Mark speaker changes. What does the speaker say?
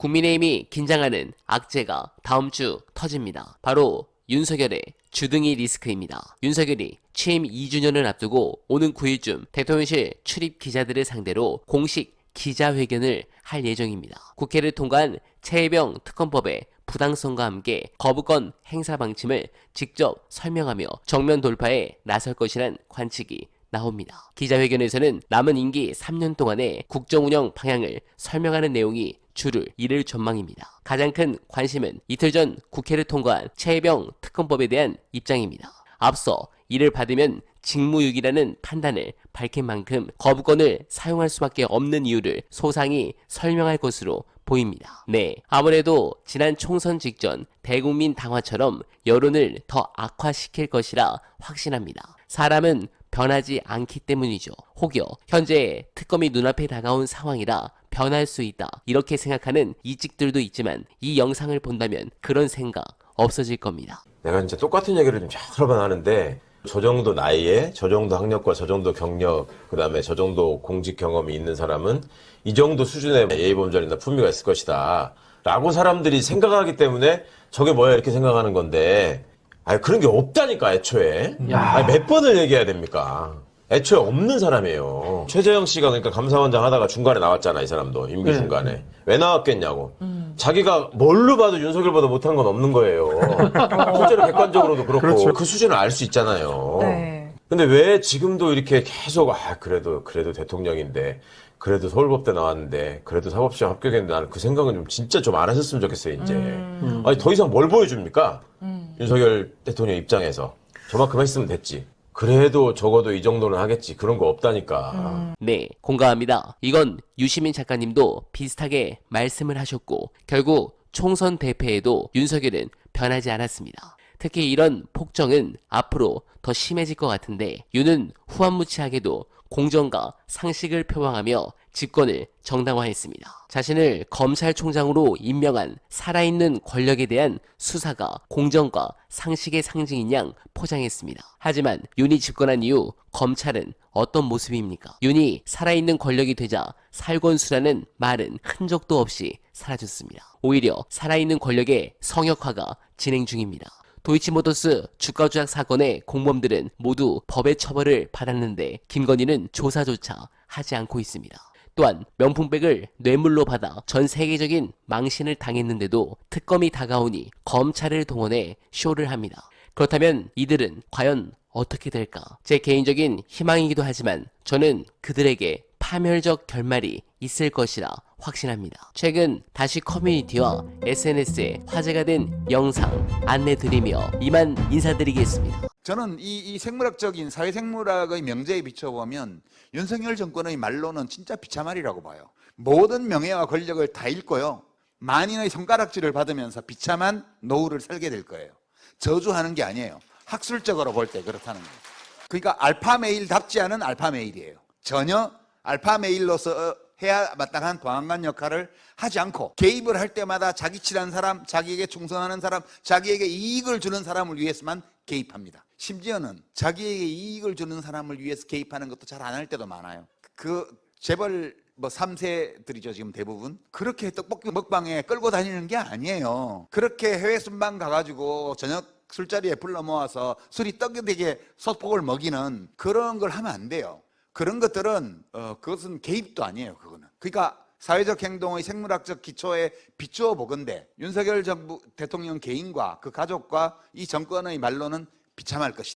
Speaker 1: 국민의힘이 긴장하는 악재가 다음 주 터집니다. 바로 윤석열의 주둥이 리스크입니다. 윤석열이 취임 2주년을 앞두고 오는 9일쯤 대통령실 출입 기자들을 상대로 공식 기자회견을 할 예정입니다. 국회를 통과한 최혜병 특검법의 부당성과 함께 거부권 행사 방침을 직접 설명하며 정면 돌파에 나설 것이란 관측이 나옵니다. 기자회견에서는 남은 임기 3년 동안의 국정운영 방향을 설명하는 내용이 줄을 이룰 전망입니다. 가장 큰 관심은 이틀 전 국회를 통과한 최혜병 특검법에 대한 입장입니다. 앞서 이를 받으면 직무유기라는 판단을 밝힌 만큼 거부권을 사용할 수밖에 없는 이유를 소상히 설명할 것으로 보입니다. 네, 아무래도 지난 총선 직전 대국민 당화처럼 여론을 더 악화시킬 것이라 확신합니다. 사람은 변하지 않기 때문이죠. 혹여 현재 특검이 눈앞에 다가온 상황이라 변할 수 있다 이렇게 생각하는 이직들도 있지만 이 영상을 본다면 그런 생각 없어질 겁니다.
Speaker 2: 내가 이제 똑같은 얘기를 좀 여러 번 하는데 저 정도 나이에 저 정도 학력과 저 정도 경력 그다음에 저 정도 공직 경험이 있는 사람은 이 정도 수준의 예의범절이나 품위가 있을 것이다 라고 사람들이 생각하기 때문에 저게 뭐야 이렇게 생각하는 건데 그런 게 없다니까 애초에. 몇 번을 얘기해야 됩니까? 애초에 없는 사람이에요. 최재형 씨가 그러니까 감사원장 하다가 중간에 나왔잖아, 이 사람도. 임기 중간에. 왜 나왔겠냐고. 자기가 뭘로 봐도 윤석열보다 못한 건 없는 거예요. 실제로 객관적으로도 그렇고. 그렇죠. 그 수준을 알 수 있잖아요.
Speaker 3: 네.
Speaker 2: 근데 왜 지금도 이렇게 계속 그래도 대통령인데 그래도 서울법대 나왔는데 그래도 사법시험 합격했는데 나는 그 생각은 진짜 좀 안 하셨으면 좋겠어요, 이제. 아니 더 이상 뭘 보여줍니까? 윤석열 대통령 입장에서 저만큼 했으면 됐지. 그래도 적어도 이 정도는 하겠지. 그런 거 없다니까.
Speaker 1: 네, 공감합니다. 이건 유시민 작가님도 비슷하게 말씀을 하셨고 결국 총선 대패에도 윤석열은 변하지 않았습니다. 특히 이런 폭정은 앞으로 더 심해질 것 같은데 윤은 후한무치하게도 공정과 상식을 표방하며 집권을 정당화했습니다. 자신을 검찰총장으로 임명한 살아있는 권력에 대한 수사가 공정과 상식의 상징인 양 포장했습니다. 하지만 윤이 집권한 이후 검찰은 어떤 모습입니까? 윤이 살아있는 권력이 되자 살권수라는 말은 흔적도 없이 사라졌습니다. 오히려 살아있는 권력의 성역화가 진행 중입니다. 도이치모터스 주가 조작 사건의 공범들은 모두 법의 처벌을 받았는데 김건희는 조사조차 하지 않고 있습니다. 또한 명품백을 뇌물로 받아 전 세계적인 망신을 당했는데도 특검이 다가오니 검찰을 동원해 쇼를 합니다. 그렇다면 이들은 과연 어떻게 될까? 제 개인적인 희망이기도 하지만 저는 그들에게 파멸적 결말이 있을 것이라 확신합니다. 최근 다시 커뮤니티와 SNS에 화제가 된 영상 안내드리며 이만 인사드리겠습니다.
Speaker 4: 저는 이 생물학적인 사회생물학의 명제에 비춰보면 윤석열 정권의 말로는 진짜 비참하리라고 봐요. 모든 명예와 권력을 다 잃고요. 만인의 손가락질을 받으면서 비참한 노후를 살게 될 거예요. 저주하는 게 아니에요. 학술적으로 볼 때 그렇다는 거예요. 그러니까 알파메일답지 않은 알파메일이에요. 전혀 알파메일로서 해야 마땅한 보안관 역할을 하지 않고 개입을 할 때마다 자기 친한 사람, 자기에게 충성하는 사람, 자기에게 이익을 주는 사람을 위해서만 개입합니다. 심지어는 자기에게 이익을 주는 사람을 위해서 개입하는 것도 잘 안 할 때도 많아요. 그 재벌 3세들이죠 지금 대부분. 그렇게 떡볶이 먹방에 끌고 다니는 게 아니에요. 그렇게 해외 순방 가가지고 저녁 술자리에 불러 모아서 술이 떡이 되게 소폭을 먹이는 그런 걸 하면 안 돼요. 그런 것들은 그것은 개입도 아니에요. 그거는. 그러니까 사회적 행동의 생물학적 기초에 비추어 보건대 윤석열 정부 대통령 개인과 그 가족과 이 정권의 말로는 비참할 것이다.